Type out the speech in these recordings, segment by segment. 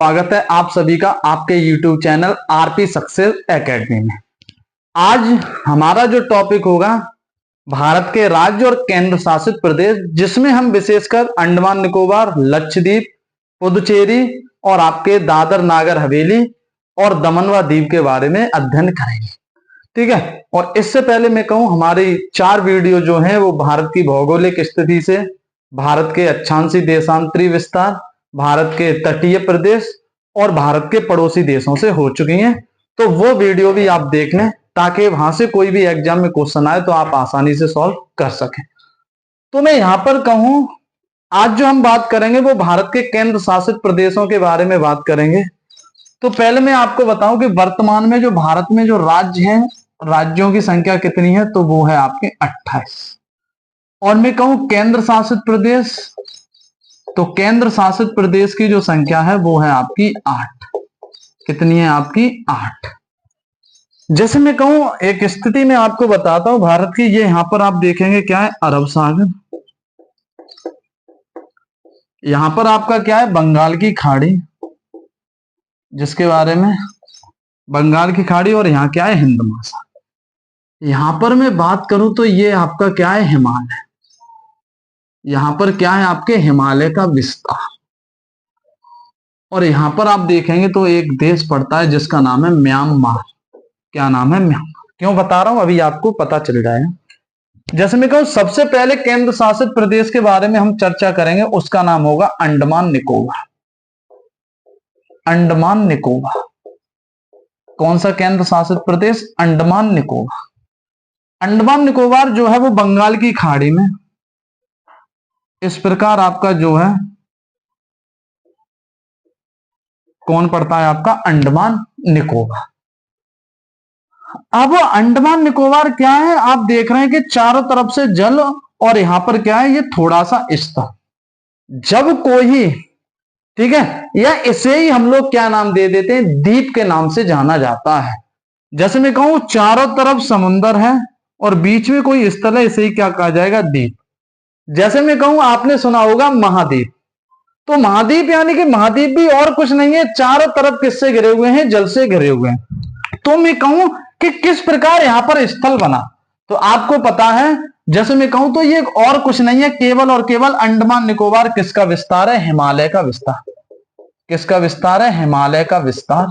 स्वागत है आप सभी का आपके YouTube channel RP success academy में। आज हमारा जो टॉपिक होगा भारत के राज्य और केंद्र शासित प्रदेश, जिसमें हम विशेषकर अंडमान निकोबार, लक्षद्वीप, पुदुचेरी और आपके दादर नागर हवेली और दमन व दीव के बारे में अध्ययन करेंगे। ठीक है, और इससे पहले मैं कहूं, हमारी 4 वीडियो जो हैं वो भारत की भौगोलिक स्थिति से, भारत के अक्षांशीय देशांतरीय विस्तार, भारत के तटीय प्रदेश और भारत के पड़ोसी देशों से हो चुकी हैं। तो वो वीडियो भी आप देख लें ताकि वहां से कोई भी एग्जाम में क्वेश्चन आए तो आप आसानी से सॉल्व कर सकें। तो मैं यहां पर कहूं, आज जो हम बात करेंगे वो भारत के केंद्र शासित प्रदेशों के बारे में बात करेंगे। तो पहले मैं आपको बताऊं कि वर्तमान में जो भारत में जो राज्य हैं, राज्यों की संख्या कितनी है, तो वो है आपके 28। और मैं कहूं केंद्र शासित प्रदेश, तो केंद्र शासित प्रदेश की जो संख्या है वो है आपकी 8। कितनी है आपकी? 8। जैसे मैं कहूं, एक स्थिति में आपको बताता हूं भारत की, ये यहां पर आप देखेंगे क्या है, अरब सागर। यहां पर आपका क्या है, बंगाल की खाड़ी, जिसके बारे में बंगाल की खाड़ी, और यहां क्या है, हिंद महासागर। यहां पर मैं बात करूं तो ये आपका क्या है, हिमालय। यहां पर क्या है, आपके हिमालय का विस्तार। और यहां पर आप देखेंगे तो एक देश पड़ता है जिसका नाम है म्यांमार। क्या नाम है? म्यांमार। क्यों बता रहा हूं, अभी आपको पता चल जाएगा। जैसे मैं कहूं, सबसे पहले केंद्र शासित प्रदेश के बारे में हम चर्चा करेंगे, उसका नाम होगा अंडमान निकोबार। अंडमान निकोबार कौन सा केंद्र शासित प्रदेश? अंडमान निकोबार। अंडमान निकोबार जो है वो बंगाल की खाड़ी में, इस प्रकार आपका जो है कौन पड़ता है, आपका अंडमान निकोबार। अब अंडमान निकोबार क्या है, आप देख रहे हैं कि चारों तरफ से जल, और यहां पर क्या है, ये थोड़ा सा स्थल। जब कोई, ठीक है, या इसे ही हम लोग क्या नाम दे देते हैं, द्वीप के नाम से जाना जाता है। जैसे मैं कहूं चारों तरफ समुंदर है और बीच में कोई स्थल है, इसे ही क्या कहा जाएगा, द्वीप। जैसे मैं कहूं, आपने सुना होगा महाद्वीप। तो महाद्वीप यानी कि महाद्वीप भी और कुछ नहीं है, चारों तरफ किससे घिरे हुए हैं, जल से घिरे हुए हैं। तो मैं कहूं कि किस प्रकार यहां पर स्थल बना, तो आपको पता है, जैसे मैं कहूं तो ये और कुछ नहीं है, केवल और केवल अंडमान निकोबार किसका विस्तार है, हिमालय का विस्तार। किसका विस्तार है? हिमालय का विस्तार।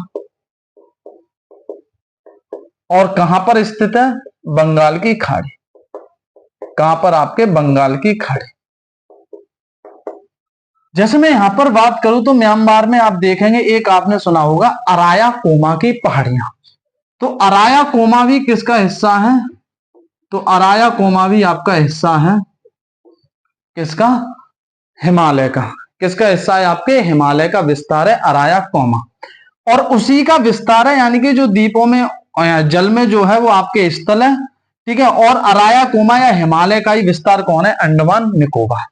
और कहां पर स्थित है? बंगाल की खाड़ी। कहां पर? आपके बंगाल की खाड़ी। जैसे मैं यहां पर बात करूं तो म्यांमार में आप देखेंगे, एक आपने सुना होगा अराया कोमा की पहाड़ियां। तो अराया कोमा भी किसका हिस्सा है? तो अराया कोमा भी आपका हिस्सा है किसका? हिमालय का। किसका हिस्सा है? आपके हिमालय का विस्तार है अराया कोमा। और उसी का विस्तार है, यानी कि जो द्वीपों में जल में जो है वो आपके स्थल है। ठीक है, और अराया कोमा या हिमालय का ही विस्तार कौन है? अंडमान निकोबार।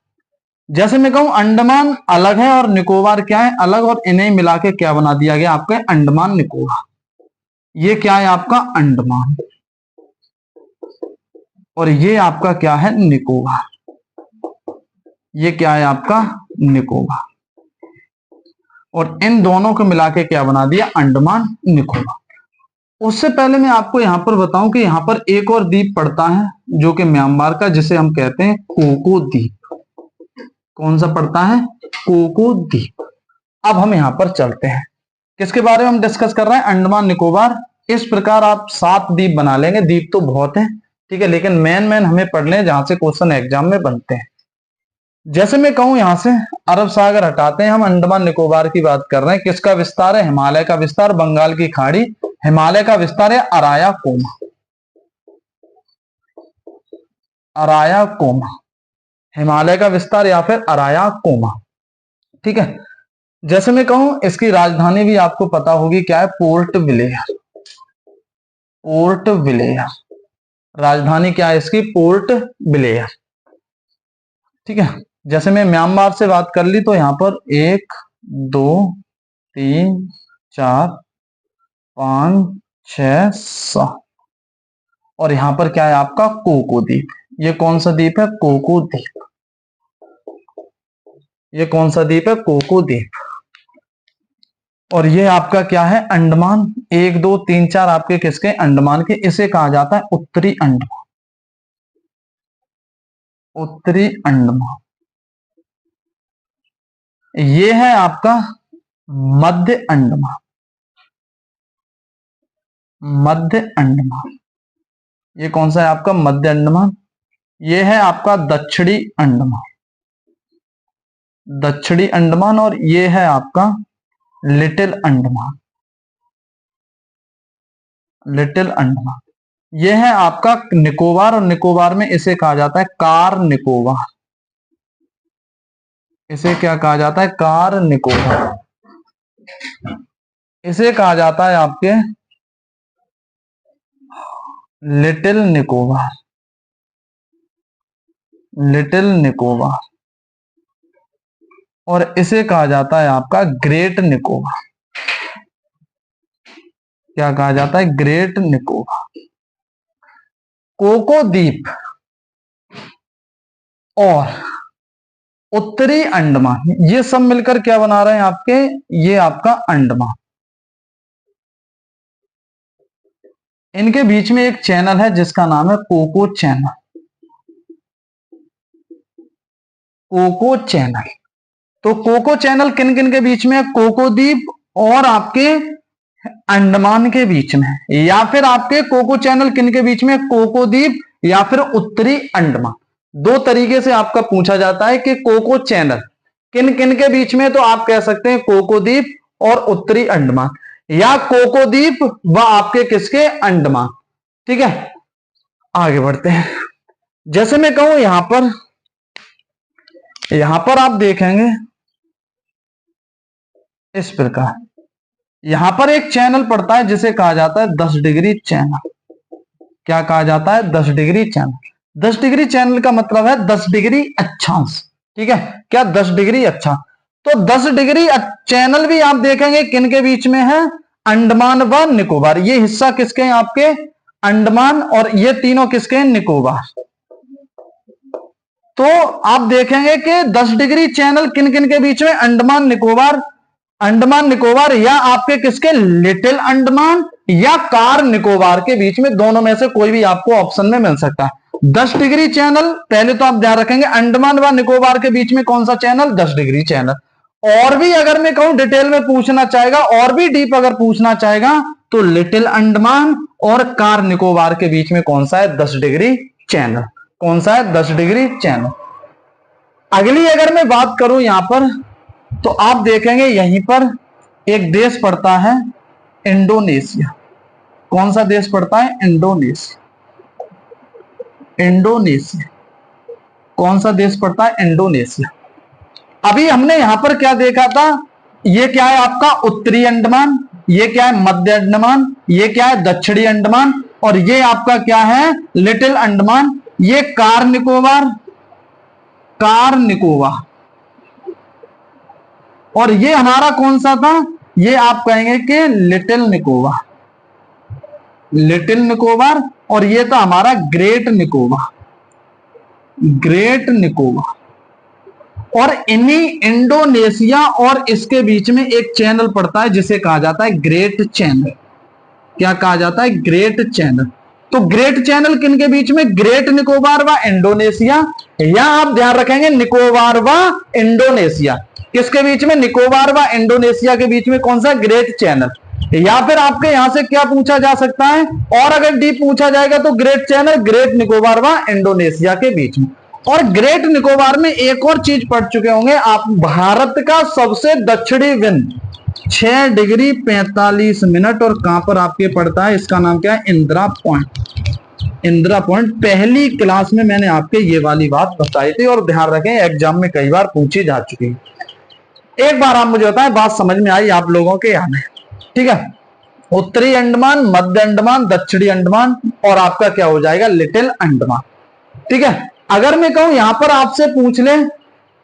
जैसे मैं कहूं अंडमान अलग है और निकोबार क्या है? अलग, और इन्हें मिला के क्या बना दिया गया आपके? अंडमान निकोबार। ये क्या है आपका? अंडमान। और ये आपका क्या है? निकोबार। ये क्या है आपका? निकोबार। और इन दोनों को मिला के क्या बना दिया? अंडमान निकोबार। उससे पहले मैं आपको यहां पर बताऊं कि यहां पर एक और द्वीप पड़ता है जो कि म्यांमार का, जिसे हम कहते हैं कोको द्वीप। कौन सा पड़ता है? कोको द्वीप। अब हम यहां पर चलते हैं, किसके बारे में हम डिस्कस कर रहे हैं? अंडमान निकोबार। इस प्रकार आप 7 द्वीप बना लेंगे, द्वीप तो बहुत है, ठीक है, लेकिन मेन हमें पढ़ने जहां से क्वेश्चन एग्जाम में बनते हैं। जैसे मैं कहूं, यहां से अरब सागर हटाते हैं, हम अंडमान निकोबार की बात कर रहे हैं। किसका विस्तार है? हिमालय का विस्तार, बंगाल की खाड़ी। हिमालय का विस्तार है अराया कोमा। अराया कोमा, हिमालय का विस्तार या फिर अराया कोमा। ठीक है, जैसे मैं कहूं इसकी राजधानी भी आपको पता होगी, क्या है? Port Blair. पोर्ट ब्लेयर राजधानी क्या है इसकी? Port Blair. ठीक है, जैसे मैं म्यांमार से बात कर ली तो यहां पर 1 2 3 4 5 6 7, और यहां पर क्या है आपका? कोको द्वीप। ये कौन सा द्वीप है? कोको द्वीप। ये कौन सा द्वीप है? कोको द्वीप। और ये आपका क्या है, अंडमान। 1 2 3 4 आपके किसके, अंडमान के। इसे कहा जाता है उत्तरी अंडमान, उत्तरी अंडमान। ये है आपका मध्य अंडमान, मध्य अंडमान। ये कौन सा है आपका, मध्य अंडमान। ये है आपका दक्षिणी अंडमान, दक्षिणी अंडमान। और ये है आपका लिटिल अंडमान, लिटिल अंडमान। ये है आपका निकोबार, और निकोबार में इसे कहा जाता है कार निकोबार। इसे क्या कहा जाता है, कार निकोबार। इसे कहा जाता है आपके लिटिल निकोबार, लिटिल निकोबार। और इसे कहा जाता है आपका ग्रेट निकोबार। क्या कहा जाता है, ग्रेट निकोबार। कोको द्वीप और उत्तरी अंडमान, ये सब मिलकर क्या बना रहे हैं आपके, ये आपका अंडमान। इनके बीच में एक चैनल है जिसका नाम है कोको चैनल, कोको चैनल। तो कोको चैनल किन किन के बीच में है, कोको द्वीप और आपके अंडमान के बीच में, या फिर आपके कोको चैनल किन के बीच में, कोको द्वीप या फिर उत्तरी अंडमान। दो तरीके से आपका पूछा जाता है कि कोको चैनल किन किन के बीच में, तो आप कह सकते हैं कोको द्वीप और उत्तरी अंडमान, या कोको द्वीप व आपके किसके, अंडमान। ठीक है, आगे बढ़ते हैं। जैसे मैं कहूं यहां पर आप देखेंगे इस प्रकार, यहां पर एक चैनल पड़ता है जिसे कहा जाता है 10 डिग्री चैनल। क्या कहा जाता है, 10 डिग्री चैनल। 10 डिग्री चैनल का मतलब है 10 डिग्री अक्षांश। ठीक है, क्या 10 डिग्री अक्षांश। तो 10 डिग्री चैनल भी आप देखेंगे किन के बीच में है, अंडमान व निकोबार। ये हिस्सा किसके हैं आपके, अंडमान, और ये तीनों किसके हैं, निकोबार। तो आप देखेंगे कि 10 डिग्री चैनल किन किन के बीच में, अंडमान निकोबार, अंडमान निकोबार, या आपके किसके, लिटिल अंडमान या कार निकोबार के बीच में। दोनों में से कोई भी आपको ऑप्शन में मिल सकता है। 10 डिग्री चैनल, पहले तो आप ध्यान रखेंगे अंडमान व निकोबार के बीच में कौन सा चैनल, 10 डिग्री चैनल। और भी अगर मैं कहूं डिटेल में पूछना चाहेगा, और भी डीप अगर पूछना चाहेगा, तो लिटिल अंडमान और कार निकोबार के बीच में कौन सा है, 10 डिग्री चैनल। कौन सा है, 10 डिग्री चैनल। अगली अगर मैं बात करूं यहां पर, तो आप देखेंगे यहीं पर एक देश पड़ता है इंडोनेशिया। कौन सा देश पड़ता है, इंडोनेशिया। इंडोनेशिया, कौन सा देश पड़ता है, इंडोनेशिया। अभी हमने यहां पर क्या देखा था, ये क्या है आपका उत्तरी अंडमान, ये क्या है मध्य अंडमान, ये क्या है दक्षिणी अंडमान, और ये आपका क्या है, लिटिल अंडमान। ये कार निकोबार, कार निकोबार। और ये हमारा कौन सा था, ये आप कहेंगे कि लिटिल निकोबार, लिटिल निकोबार। और ये था हमारा ग्रेट निकोबार, ग्रेट निकोबार। और इन्हीं इंडोनेशिया और इसके बीच में एक चैनल पड़ता है जिसे कहा जाता है ग्रेट चैनल। क्या कहा जाता है, ग्रेट चैनल। तो ग्रेट चैनल किन के बीच में, ग्रेट निकोबार व इंडोनेशिया, या आप ध्यान रखेंगे निकोबार व इंडोनेशिया। किसके बीच में, निकोबार व इंडोनेशिया के बीच में कौन सा, ग्रेट चैनल। या फिर आपके यहां से क्या पूछा जा सकता है, और अगर डीप पूछा जाएगा तो ग्रेट चैनल, ग्रेट निकोबार व इंडोनेशिया के बीच में। और ग्रेट निकोबार में एक और चीज पढ़ चुके होंगे आप, भारत का सबसे दक्षिणी बिंदु 6 डिग्री 45 मिनट, और कहां पर आपके पड़ता है, इसका नाम क्या है, इंदिरा पॉइंट। इंदिरा पॉइंट पहली क्लास में मैंने आपके ये वाली बात बताई थी, और ध्यान रखें एग्जाम में कई बार पूछी जा चुकी है। एक बार आप मुझे बताएं, बात समझ में आई आप लोगों के यहाँ में। ठीक है, उत्तरी अंडमान, मध्य अंडमान, दक्षिणी अंडमान, और आपका क्या हो जाएगा, लिटिल अंडमान। ठीक है, अगर मैं कहूं यहां पर आपसे पूछ ले,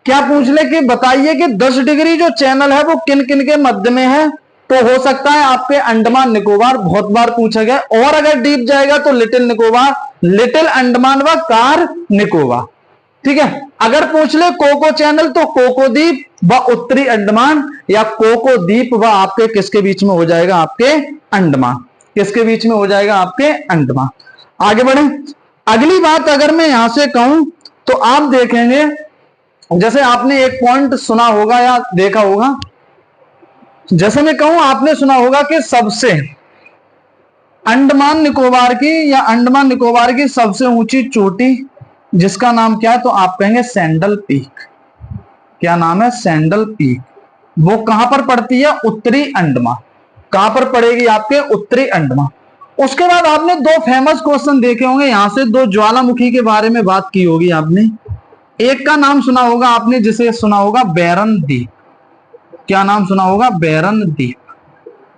क्या पूछ ले कि बताइए कि 10 डिग्री जो चैनल है वो किन किन के मध्य में है, तो हो सकता है आपके अंडमान निकोबार, बहुत बार पूछा गया। और अगर डीप जाएगा तो लिटिल निकोबार, लिटिल अंडमान व कार निकोबार। ठीक है। अगर पूछ ले कोको चैनल तो कोको द्वीप व उत्तरी अंडमान, या कोको द्वीप व आपके किसके बीच में हो जाएगा, आपके अंडमान, किसके बीच में हो जाएगा, आपके अंडमान। आगे बढ़े। अगली बात अगर मैं यहां से कहूं तो आप देखेंगे, जैसे आपने एक पॉइंट सुना होगा या देखा होगा, जैसे मैं कहूं आपने सुना होगा कि सबसे अंडमान निकोबार की या अंडमान निकोबार की सबसे ऊंची चोटी जिसका नाम क्या है, तो आप कहेंगे सैंडल पीक। क्या नाम है, सैंडल पीक। वो कहां पर पड़ती है, उत्तरी अंडमान। कहां पर पड़ेगी, आपके उत्तरी अंडमान। उसके बाद आपने दो फेमस क्वेश्चन देखे होंगे, यहां से दो ज्वालामुखी के बारे में बात की होगी आपने। एक का नाम सुना होगा आपने, जिसे सुना होगा बैरन द्वीप। क्या नाम सुना होगा, बैरन द्वीप।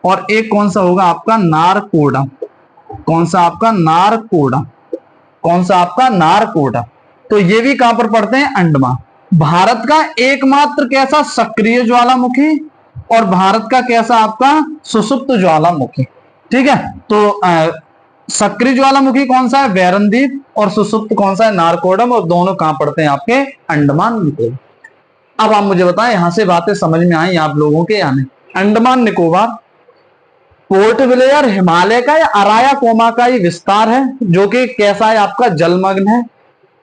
और एक कौन सा होगा आपका, नारकोडम। कौन सा आपका, नारकोडम। कौन सा आपका, नारकोडम। तो ये भी कहां पर पड़ते हैं, अंडमान। भारत का एकमात्र कैसा सक्रिय ज्वालामुखी, और भारत का कैसा आपका सुषुप्त ज्वालामुखी। ठीक है। तो सक्रिय ज्वालामुखी कौन सा है, बैरन द्वीप, और सुषुप्त कौन सा है, नारकोडम। और दोनों कहां पड़ते हैं, आपके अंडमान निकोबार। अब आप मुझे बताएं, यहां से बातें समझ में आई आप लोगों के, यानी अंडमान निकोबार पोर्ट ब्लेयर हिमालय का या अरायाकोमा का ही विस्तार है, जो कि कैसा है, आपका जलमग्न है।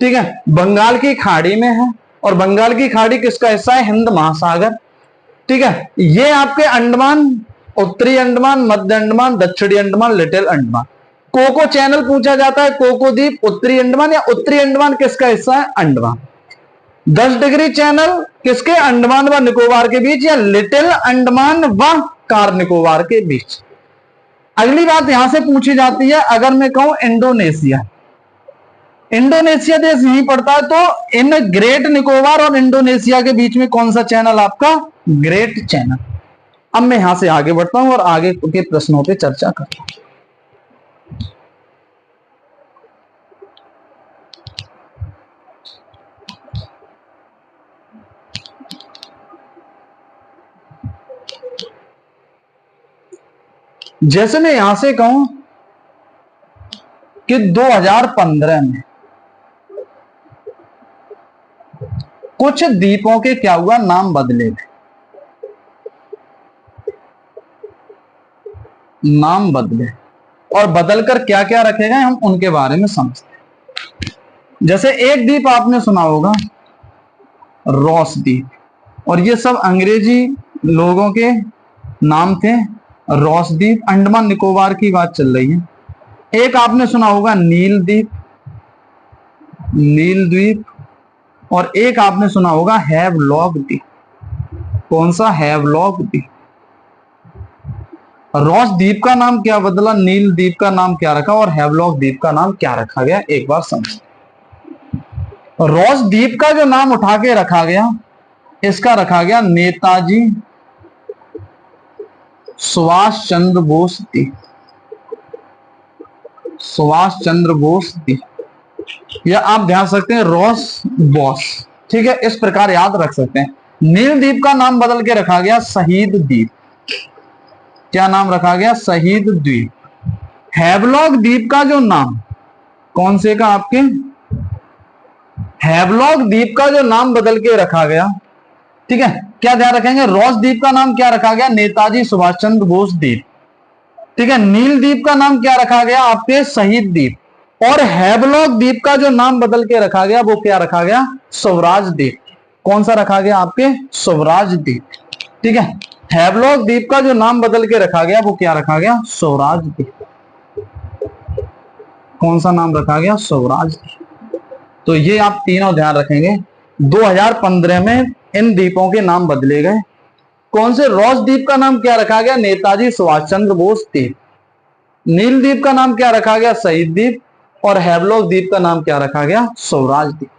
ठीक है। बंगाल की खाड़ी में है, और बंगाल की खाड़ी किसका हिस्सा है, हिंद महासागर। ठीक है। ये आपके अंडमान, उत्तरी अंडमान, मध्य अंडमान, दक्षिणी Andaman, little Andaman. Coco Channel पूछा जाता है, कोको द्वीप उत्तरी अंडमान, या उत्तरी अंडमान किसका हिस्सा है, अंडमान। 10 डिग्री चैनल किसके, अंडमान व निकोबार के बीच, या लिटिल अंडमान व कार निकोबार के बीच। अगली बात यहां से पूछी जाती है, अगर मैं कहूं इंडोनेशिया, इंडोनेशिया देश यहीं पड़ता है, तो इन ग्रेट निकोबार और इंडोनेशिया के बीच में कौन सा चैनल, आपका ग्रेट चैनल। अब मैं यहां से आगे बढ़ता हूं और आगे के प्रश्नों पे चर्चा करता हूं। जैसे मैं यहां से कहूं कि 2015 में कुछ द्वीपों के क्या हुआ, नाम बदले गए। नाम बदले, और बदलकर क्या क्या रखे गए, हम उनके बारे में समझते हैं। जैसे एक द्वीप आपने सुना होगा, रॉस द्वीप, और ये सब अंग्रेजी लोगों के नाम थे। रॉस द्वीप, अंडमान निकोबार की बात चल रही है। एक आपने सुना होगा नील द्वीप, नील द्वीप, और एक आपने सुना होगा हैवलॉक द्वीप। कौन सा, हैवलॉक द्वीप। रॉस द्वीप का नाम क्या बदला, नील द्वीप का नाम क्या रखा, और हैवलॉक द्वीप का नाम क्या रखा गया, एक बार समझ। रॉस द्वीप का जो नाम उठा के रखा गया, इसका रखा गया नेताजी सुभाष चंद्र बोस द्वीप। सुभाष चंद्र बोस द्वीप, या आप ध्यान सकते हैं रॉस बॉस। ठीक है, इस प्रकार याद रख सकते हैं। नील द्वीप का नाम बदल के रखा गया शहीद द्वीप। क्या नाम रखा गया, शहीद द्वीप। हैवलॉक द्वीप का जो नाम, कौन से का, आपके हैवलॉक द्वीप का जो नाम बदल के रखा गया। ठीक है, क्या ध्यान रखेंगे, रॉस द्वीप का नाम क्या रखा गया, नेताजी सुभाष चंद्र बोस द्वीप। ठीक है, नील द्वीप का नाम क्या रखा गया, आपके शहीद द्वीप। और हैवलॉक द्वीप का जो नाम बदल के रखा गया, वो क्या रखा गया, स्वराज द्वीप। कौन सा रखा गया, आपके स्वराज द्वीप। ठीक है, हैवलॉक द्वीप का जो नाम बदल के रखा गया, वो क्या रखा गया, स्वराज द्वीप। कौन सा नाम रखा गया, स्वराज द्वीप। तो ये आप तीनों ध्यान रखेंगे। 2015 में इन द्वीपों के नाम बदले गए। कौन से, रॉस द्वीप का नाम क्या रखा गया, नेताजी सुभाष चंद्र बोस द्वीप। नील द्वीप का नाम क्या रखा गया, शहीद द्वीप। और हैवलॉक द्वीप का नाम क्या रखा गया, स्वराज द्वीप।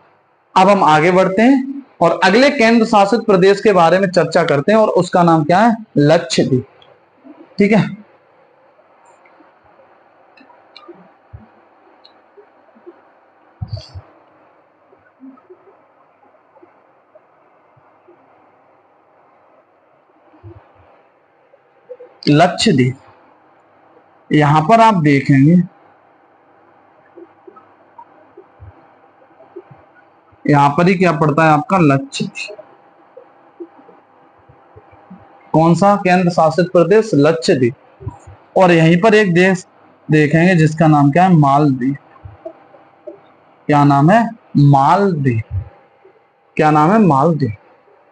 अब हम आगे बढ़ते हैं और अगले केंद्र शासित प्रदेश के बारे में चर्चा करते हैं, और उसका नाम क्या है, लक्षद्वीप। ठीक है, लक्षद्वीप, यहां पर आप देखेंगे यहां पर ही क्या पड़ता है आपका लक्षद्वीप। कौन सा केंद्र शासित प्रदेश? लक्षद्वीप। और यहीं पर एक देश देखेंगे जिसका नाम क्या है? मालदीव। क्या नाम है? मालदीव। क्या नाम है? मालदीव।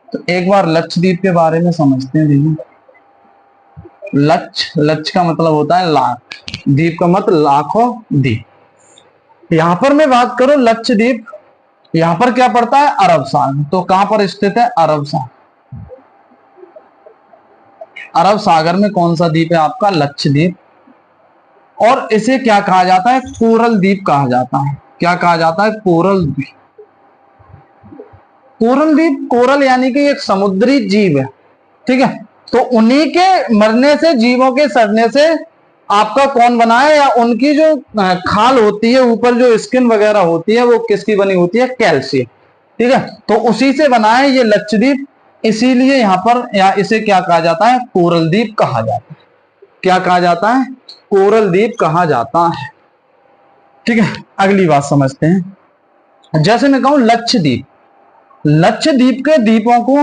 तो एक बार लक्षद्वीप के बारे में समझते हैं। देखिए, लक्ष्य का मतलब होता है लाख, द्वीप का मतलब लाखों द्वीप। यहां पर मैं बात करूं लक्षद्वीप, यहां पर क्या पड़ता है? अरब सागर। तो कहां पर स्थित है? अरब सागर। अरब सागर में कौन सा द्वीप है आपका? लक्षद्वीप। और इसे क्या कहा जाता है? कोरल द्वीप कहा जाता है। क्या कहा जाता है? कोरल द्वीप। कोरल द्वीप, कोरल यानी कि एक समुद्री जीव है, ठीक है। तो उन्हीं के मरने से, जीवों के सड़ने से आपका कौन बना है, या उनकी जो खाल होती है, ऊपर जो स्किन वगैरह होती है, वो किसकी बनी होती है? कैल्शियम, ठीक है। तो उसी से बना है ये लक्षद्वीप। इसीलिए यहां पर, या इसे क्या कहा जाता है? कोरल द्वीप कहा जाता है। क्या कहा जाता है? कोरल द्वीप कहा जाता है, ठीक है। अगली बात समझते हैं। जैसे मैं कहूं लक्षद्वीप, लक्षद्वीप के द्वीपों को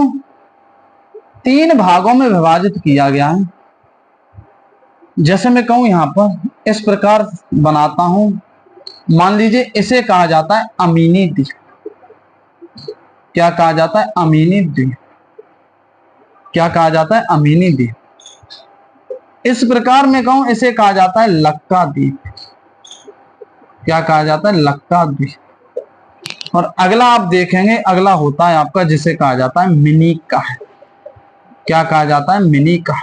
3 भागों में विभाजित किया गया है। जैसे मैं कहूं यहां पर इस प्रकार बनाता हूं, मान लीजिए इसे कहा जाता है अमीनी द्वीप। क्या कहा जाता है? अमीनी द्वीप। क्या कहा जाता है? अमीनी द्वीप। इस प्रकार मैं कहूं इसे कहा जाता है लक्का द्वीप। क्या कहा जाता है? लक्का द्वीप। और अगला आप देखेंगे, अगला होता है आपका जिसे कहा जाता है मिनिका। क्या कहा जाता है? मिनिका।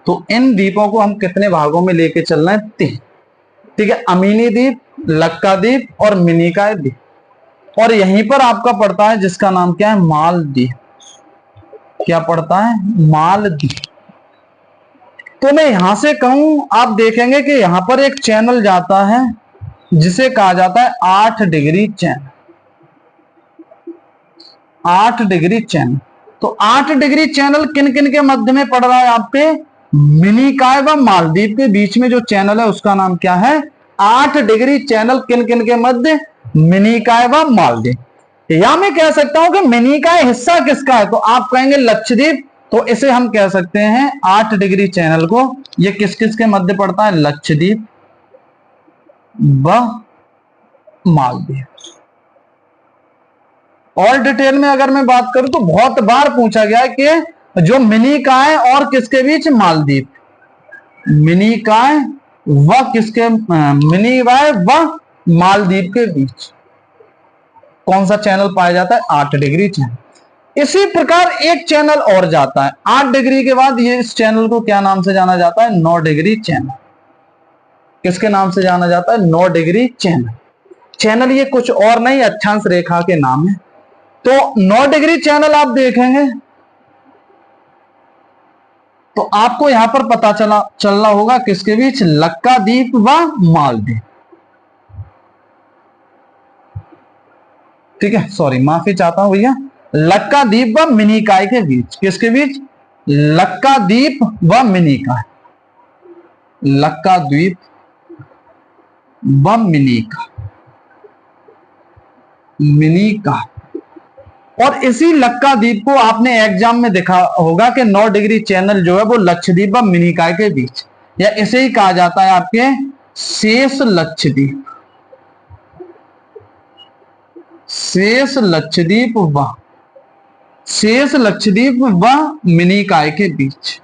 तो इन द्वीपों को हम कितने भागों में लेके चल रहे हैं? 3, ठीक है। अमीनी द्वीप, लक्का द्वीप और मिनिका द्वीप। और यहीं पर आपका पड़ता है जिसका नाम क्या है? मालदीव। क्या पड़ता है? मालदीव। तो मैं यहां से कहूं, आप देखेंगे कि यहां पर एक चैनल जाता है जिसे कहा जाता है 8 डिग्री चैनल। 8 degree channel. तो 8 डिग्री चैनल किन किन के मध्य में पड़ रहा है? आपके मिनिकॉय व मालदीव के बीच में जो चैनल है उसका नाम क्या है? 8 डिग्री चैनल किन किन के मध्य? मिनिकॉय व मालदीव। या मैं कह सकता हूं कि मिनिकॉय हिस्सा किसका है? तो आप कहेंगे लक्षद्वीप। तो इसे हम कह सकते हैं 8 डिग्री चैनल को, ये किस किस के मध्य पड़ता है? लक्षद्वीप व मालदीव। और डिटेल में अगर मैं बात करूं तो बहुत बार पूछा गया है कि जो मिनिकॉय और किसके बीच? मालदीव। मिनिकॉय व किसके? मिनिकॉय व मालदीव के बीच कौन सा चैनल पाया जाता है? 8 डिग्री चैनल। इसी प्रकार एक चैनल और जाता है 8 डिग्री के बाद, ये इस चैनल को क्या नाम से जाना जाता है? 9 डिग्री चैनल। किसके नाम से जाना जाता है? 9 डिग्री चैनल। चैनल ये कुछ और नहीं, अक्षांश रेखा के नाम है। तो 9 डिग्री चैनल आप देखेंगे तो आपको यहां पर पता चलना होगा किसके बीच? लक्का द्वीप व मालदीव, ठीक है। सॉरी, माफी चाहता हूं भैया। लक्का द्वीप व मिनिकॉय के बीच, किसके बीच? लक्का द्वीप व मिनिकॉय। लक्का द्वीप व मिनिकॉय, मिनिकॉय। और इसी लक्का द्वीप को आपने एग्जाम में देखा होगा कि 9 डिग्री चैनल जो है वो लक्षद्वीप व मिनिकॉय के बीच, या इसे ही कहा जाता है आपके शेष लक्षद्वीप। शेष लक्षद्वीप व शेष लक्षद्वीप व मिनिकॉय के बीच।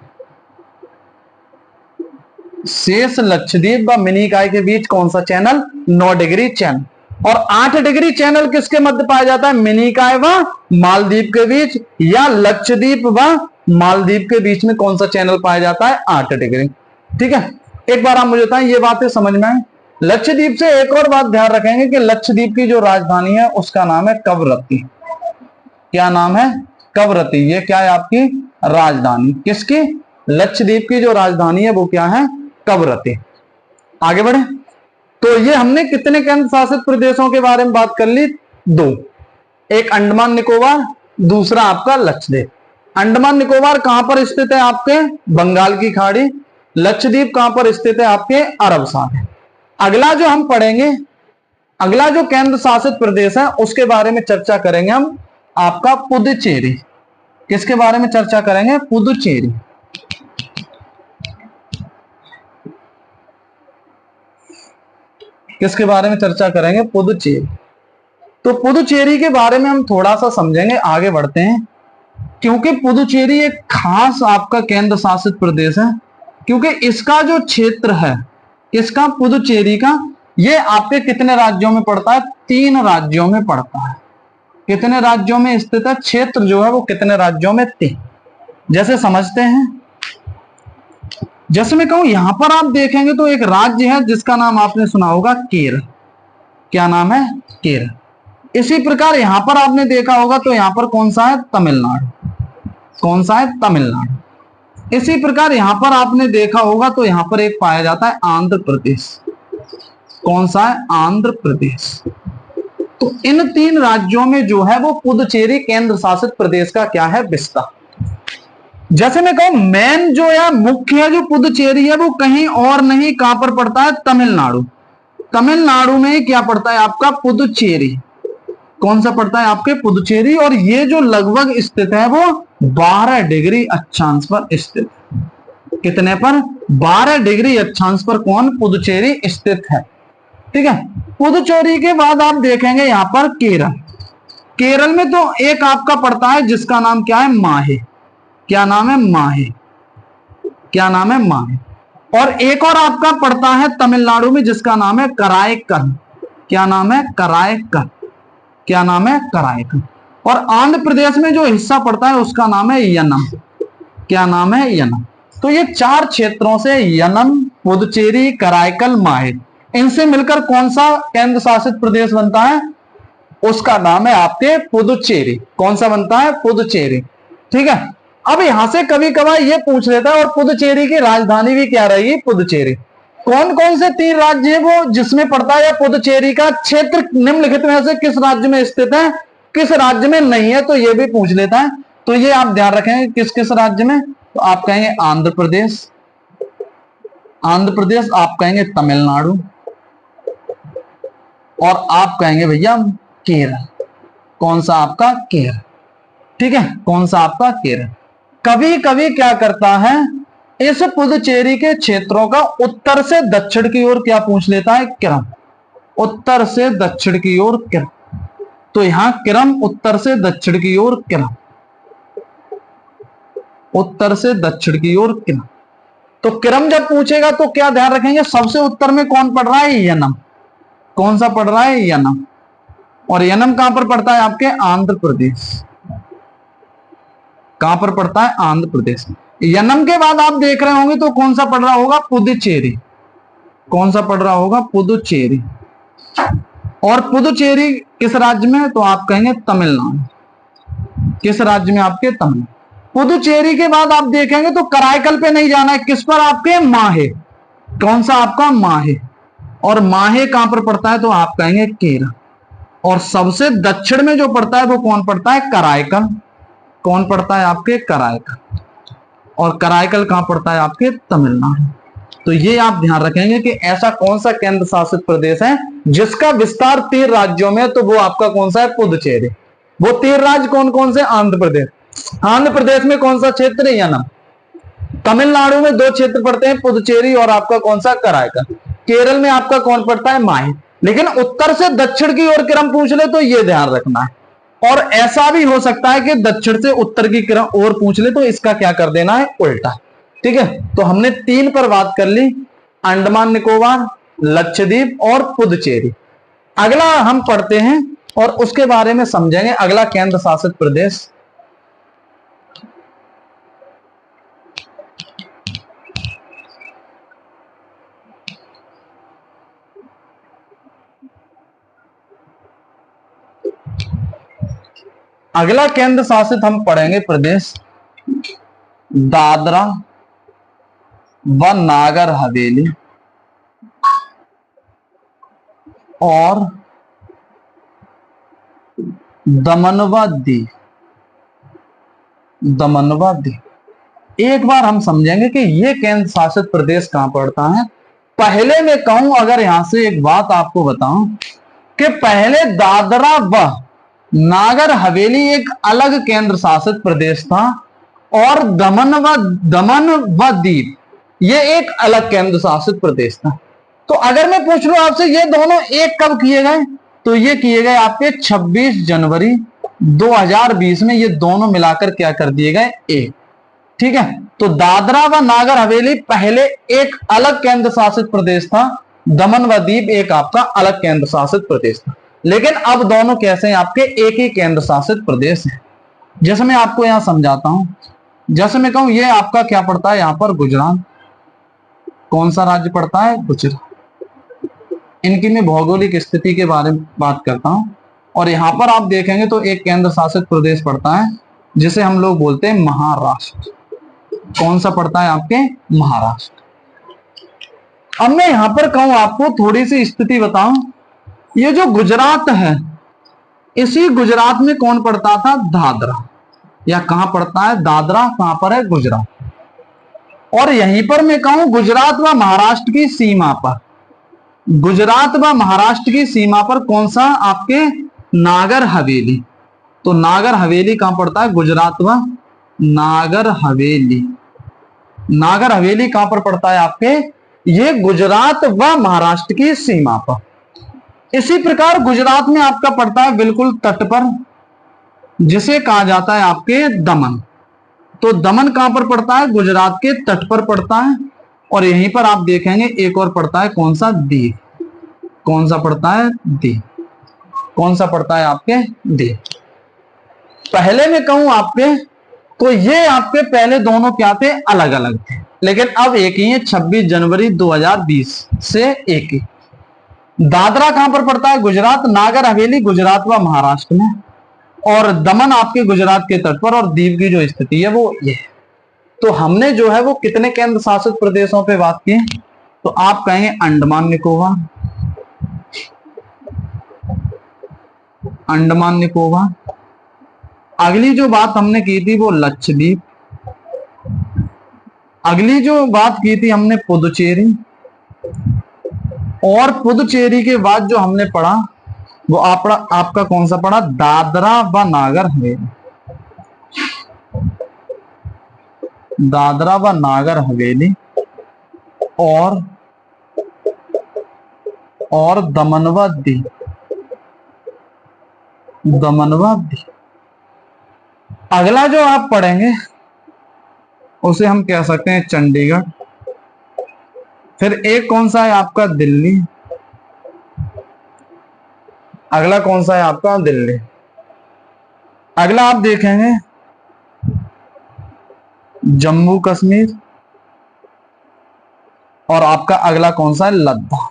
शेष लक्षद्वीप व मिनिकॉय के बीच कौन सा चैनल? 9 degree channel. और 8 डिग्री चैनल किसके मध्य पाया जाता है? मिनिकॉय व मालदीव के बीच, या लक्षद्वीप व मालदीव के बीच में कौन सा चैनल पाया जाता है? 8 डिग्री, ठीक है। एक बार आप मुझे बताएं, ये बातें समझ में आए? लक्षद्वीप से एक और बात ध्यान रखेंगे कि लक्षद्वीप की जो राजधानी है उसका नाम है कवरत्ती। क्या नाम है? कवरत्ती। ये क्या है? आपकी राजधानी। किसकी? लक्षद्वीप की जो राजधानी है वो क्या है? कवरत्ती। आगे बढ़े तो ये हमने कितने केंद्र शासित प्रदेशों के बारे में बात कर ली? 2। एक अंडमान निकोबार, दूसरा आपका लक्षद्वीप। अंडमान निकोबार कहां पर स्थित है? आपके बंगाल की खाड़ी। लक्षद्वीप कहां पर स्थित है? आपके अरब सागर। अगला जो हम पढ़ेंगे अगला जो केंद्र शासित प्रदेश है उसके बारे में चर्चा करेंगे हम, आपका पुदुचेरी। किसके बारे में चर्चा करेंगे? पुदुचेरी। किसके बारे में चर्चा करेंगे? पुदुचेरी। तो पुदुचेरी के बारे में हम थोड़ा सा समझेंगे, आगे बढ़ते हैं। क्योंकि पुदुचेरी एक खास आपका केंद्र शासित प्रदेश है, क्योंकि इसका जो क्षेत्र है, इसका पुदुचेरी का, ये आपके कितने राज्यों में पड़ता है? 3 राज्यों में पड़ता है। कितने राज्यों में स्थित है? क्षेत्र जो है वो कितने राज्यों में? 3। जैसे समझते हैं, जैसे मैं कहूं, यहां पर आप देखेंगे तो एक राज्य है जिसका नाम आपने सुना होगा, केरल। क्या नाम है? केरल। इसी प्रकार यहां पर आपने देखा होगा तो यहां पर कौन सा है? तमिलनाडु। कौन सा है? तमिलनाडु। इसी प्रकार यहां पर आपने देखा होगा तो यहां पर एक पाया जाता है आंध्र प्रदेश। कौन सा है? आंध्र प्रदेश। तो इन 3 राज्यों में जो है वो पुदुचेरी केंद्र शासित प्रदेश का क्या है? विस्तार। जैसे मैं कहूं, मेन जो है, मुख्य है जो पुदुचेरी है, वो कहीं और नहीं, कहां पर पड़ता है? तमिलनाडु। तमिलनाडु में क्या पड़ता है? आपका पुदुचेरी। कौन सा पड़ता है? आपके पुदुचेरी। और ये जो लगभग स्थित है वो 12 डिग्री अक्षांश पर स्थित। कितने पर? 12 डिग्री अक्षांश पर कौन? पुदुचेरी स्थित है। ठीक है। पुदुचेरी के बाद आप देखेंगे यहां पर केरल। केरल में तो एक आपका पड़ता है जिसका नाम क्या है? माहे। क्या नाम है? माहे। क्या नाम है? माहे। और एक और आपका पड़ता है तमिलनाडु में जिसका नाम है कराईकल। क्या नाम है? कराईकल। क्या नाम है? कराईकल। और आंध्र प्रदेश में जो हिस्सा पड़ता है उसका नाम है यनम। क्या नाम है? यनम। तो ये 4 क्षेत्रों से, यनम, पुदुचेरी, कराईकल, माहे, इनसे मिलकर कौन सा केंद्र शासित प्रदेश बनता है? उसका नाम है आपके पुदुचेरी। कौन सा बनता है? पुदुचेरी। ठीक है। अब यहां से कभी कभार ये पूछ लेता है, और पुदुचेरी की राजधानी भी क्या रहेगी? पुदुचेरी। कौन कौन से 3 राज्य है वो जिसमें पड़ता है? पुदुचेरी का क्षेत्र निम्नलिखित में से किस राज्य में स्थित है, किस राज्य में नहीं है? तो ये भी पूछ लेता है। तो ये आप ध्यान रखेंगे, किस किस राज्य में? तो आप कहेंगे आंध्र प्रदेश, आंध्र प्रदेश, आप कहेंगे तमिलनाडु, और आप कहेंगे भैया केरल। कौन सा? आपका केरल। ठीक है। कौन सा? आपका केरल। कभी कभी क्या करता है, इस पुदुचेरी के क्षेत्रों का उत्तर से दक्षिण की ओर क्या पूछ लेता है? क्रम। उत्तर से दक्षिण की ओर क्रम। तो यहां क्रम, उत्तर से दक्षिण की ओर क्रम, उत्तर से दक्षिण की ओर क्रम। तो क्रम जब पूछेगा तो क्या ध्यान रखेंगे? सबसे उत्तर में कौन पड़ रहा है? यनम। कौन सा पड़ रहा है? यनम। और यनम कहां पर पड़ता है? आपके आंध्र प्रदेश। कहां पर पड़ता है? आंध्र प्रदेश। यनम के बाद आप देख रहे होंगे तो कौन सा पड़ रहा होगा? पुदुचेरी। कौन सा पड़ रहा होगा? पुदुचेरी। और पुदुचेरी किस राज्य में? तो आप कहेंगे तमिलनाडु। किस राज्य में? आपके तमिलनाडु। पुदुचेरी के बाद आप देखेंगे तो कराईकल पे नहीं जाना है, किस पर? आपके माहे। कौन सा? आपका माहे। और माहे कहां पर पड़ता है? तो आप कहेंगे केरल। और सबसे दक्षिण में जो पड़ता है वो कौन पड़ता है? कराईकल। कौन पड़ता है? आपके कराईकल। और कराईकल कहां पड़ता है? आपके तमिलनाडु। तो ये आप ध्यान रखेंगे कि ऐसा कौन सा केंद्र शासित प्रदेश है जिसका विस्तार 3 राज्यों में, तो वो आपका कौन सा है? पुदुचेरी। वो 3 राज्य कौन कौन से? आंध्र प्रदेश। आंध्र प्रदेश में कौन सा क्षेत्र है? यनम। तमिलनाडु में 2 क्षेत्र पड़ते हैं, पुदुचेरी और आपका कौन सा? कराईकल। केरल में आपका कौन पड़ता है? माहे। लेकिन उत्तर से दक्षिण की ओर क्रम पूछ ले तो ये ध्यान रखना है। और ऐसा भी हो सकता है कि दक्षिण से उत्तर की क्रम और पूछ ले तो इसका क्या कर देना है? उल्टा। ठीक है। तो हमने 3 पर बात कर ली, अंडमान निकोबार, लक्षद्वीप और पुदुचेरी। अगला हम पढ़ते हैं और उसके बारे में समझेंगे। अगला केंद्र शासित प्रदेश अगला केंद्र शासित हम पढ़ेंगे प्रदेश दादरा व नागर हवेली और दमन व दीव। दमन व दीव। एक बार हम समझेंगे कि ये केंद्र शासित प्रदेश कहां पड़ता है। पहले मैं कहूं, अगर यहां से एक बात आपको बताऊं, कि पहले दादरा व नागर हवेली एक अलग केंद्र शासित प्रदेश था और दमन व दीव ये एक अलग केंद्र शासित प्रदेश था। तो अगर मैं पूछ लूं आपसे ये दोनों एक कब किए गए, तो ये किए गए आपके 26 जनवरी 2020 में। ये दोनों मिलाकर क्या कर दिए गए, एक। ठीक है, तो दादरा व नागर हवेली पहले एक अलग केंद्र शासित प्रदेश था, दमन व दीव एक आपका अलग केंद्र शासित प्रदेश था। लेकिन अब दोनों कैसे हैं, आपके एक ही केंद्र शासित प्रदेश है। जैसे मैं आपको यहां समझाता हूं, जैसे मैं कहूं ये आपका क्या पड़ता है, यहां पर गुजरात। कौन सा राज्य पड़ता है, गुजरात। इनकी मैं भौगोलिक स्थिति के बारे में बात करता हूं। और यहां पर आप देखेंगे तो एक केंद्र शासित प्रदेश पड़ता है जिसे हम लोग बोलते हैं महाराष्ट्र। कौन सा पड़ता है आपके, महाराष्ट्र। अब मैं यहां पर कहूं आपको थोड़ी सी स्थिति बताऊं, ये जो गुजरात है, इसी गुजरात में कौन पड़ता था, दादरा। या कहां पड़ता है, दादरा कहां पर है, गुजरात। और यहीं पर मैं कहूं गुजरात व महाराष्ट्र की सीमा पर, गुजरात व महाराष्ट्र की सीमा पर कौन सा, आपके नागर हवेली। तो नागर हवेली कहां पड़ता है, गुजरात व नागर हवेली। नागर हवेली कहां पर पड़ता है आपके, ये गुजरात व महाराष्ट्र की सीमा पर। इसी प्रकार गुजरात में आपका पड़ता है बिल्कुल तट पर, जिसे कहा जाता है आपके दमन। तो दमन कहां पर पड़ता है, गुजरात के तट पर पड़ता है। और यहीं पर आप देखेंगे एक और पड़ता है, कौन सा, दीव। कौन सा पड़ता है, दीव। कौन सा पड़ता है आपके, दीव। पहले मैं कहूं आपके, तो ये आपके पहले दोनों क्या थे, अलग अलग थे, लेकिन अब एक ही है। 26 जनवरी 2020 से एक ही। दादरा कहां पर पड़ता है, गुजरात। नागर हवेली गुजरात व महाराष्ट्र में, और दमन आपके गुजरात के तट पर, और दीव की जो स्थिति है वो ये है। तो हमने जो है वो कितने केंद्र शासित प्रदेशों पे बात की, तो आप कहेंगे अंडमान निकोबार, अंडमान निकोबार। अगली जो बात हमने की थी वो लक्षद्वीप। अगली जो बात की थी हमने पुदुचेरी। और पुदुचेरी के बाद जो हमने पढ़ा वो आपका कौन सा पढ़ा, दादरा व नागर हवेली। दादरा व नागर हवेली और दमन व दीव। दमन व दीव। अगला जो आप पढ़ेंगे उसे हम कह सकते हैं चंडीगढ़। फिर एक कौन सा है आपका, दिल्ली। अगला कौन सा है आपका, दिल्ली। अगला आप देखेंगे जम्मू कश्मीर। और आपका अगला कौन सा है, लद्दाख।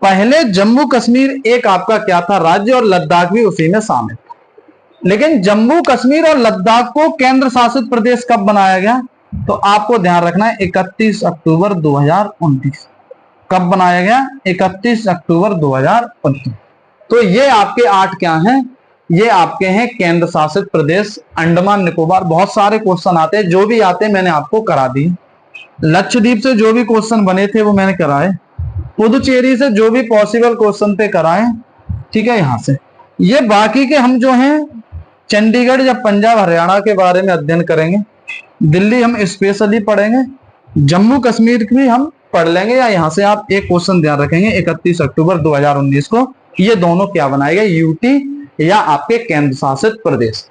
पहले जम्मू कश्मीर एक आपका क्या था, राज्य, और लद्दाख भी उसी में शामिल था। लेकिन जम्मू कश्मीर और लद्दाख को केंद्र शासित प्रदेश कब बनाया गया, तो आपको ध्यान रखना है 31 अक्टूबर 2019। कब बनाया गया, 31 अक्टूबर 2019। तो ये आपके 8 क्या हैं, ये आपके हैं केंद्र शासित प्रदेश। अंडमान निकोबार बहुत सारे क्वेश्चन आते हैं, जो भी आते हैं मैंने आपको करा दिए। लक्षद्वीप से जो भी क्वेश्चन बने थे वो मैंने कराए। पुदुचेरी से जो भी पॉसिबल क्वेश्चन थे कराए। ठीक है, यहां से ये बाकी के हम जो हैं चंडीगढ़ या पंजाब हरियाणा के बारे में अध्ययन करेंगे। दिल्ली हम स्पेशली पढ़ेंगे। जम्मू कश्मीर भी हम पढ़ लेंगे, या यहां से आप एक क्वेश्चन ध्यान रखेंगे 31 अक्टूबर 2019 को, ये दोनों क्या बनाएगा, यूटी या आपके केंद्र शासित प्रदेश।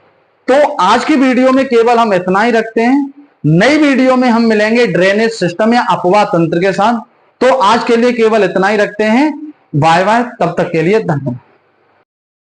तो आज की वीडियो में केवल हम इतना ही रखते हैं। नई वीडियो में हम मिलेंगे ड्रेनेज सिस्टम या अपवाह तंत्र के साथ। तो आज के लिए केवल इतना ही रखते हैं। बाय बाय, तब तक के लिए धन्यवाद।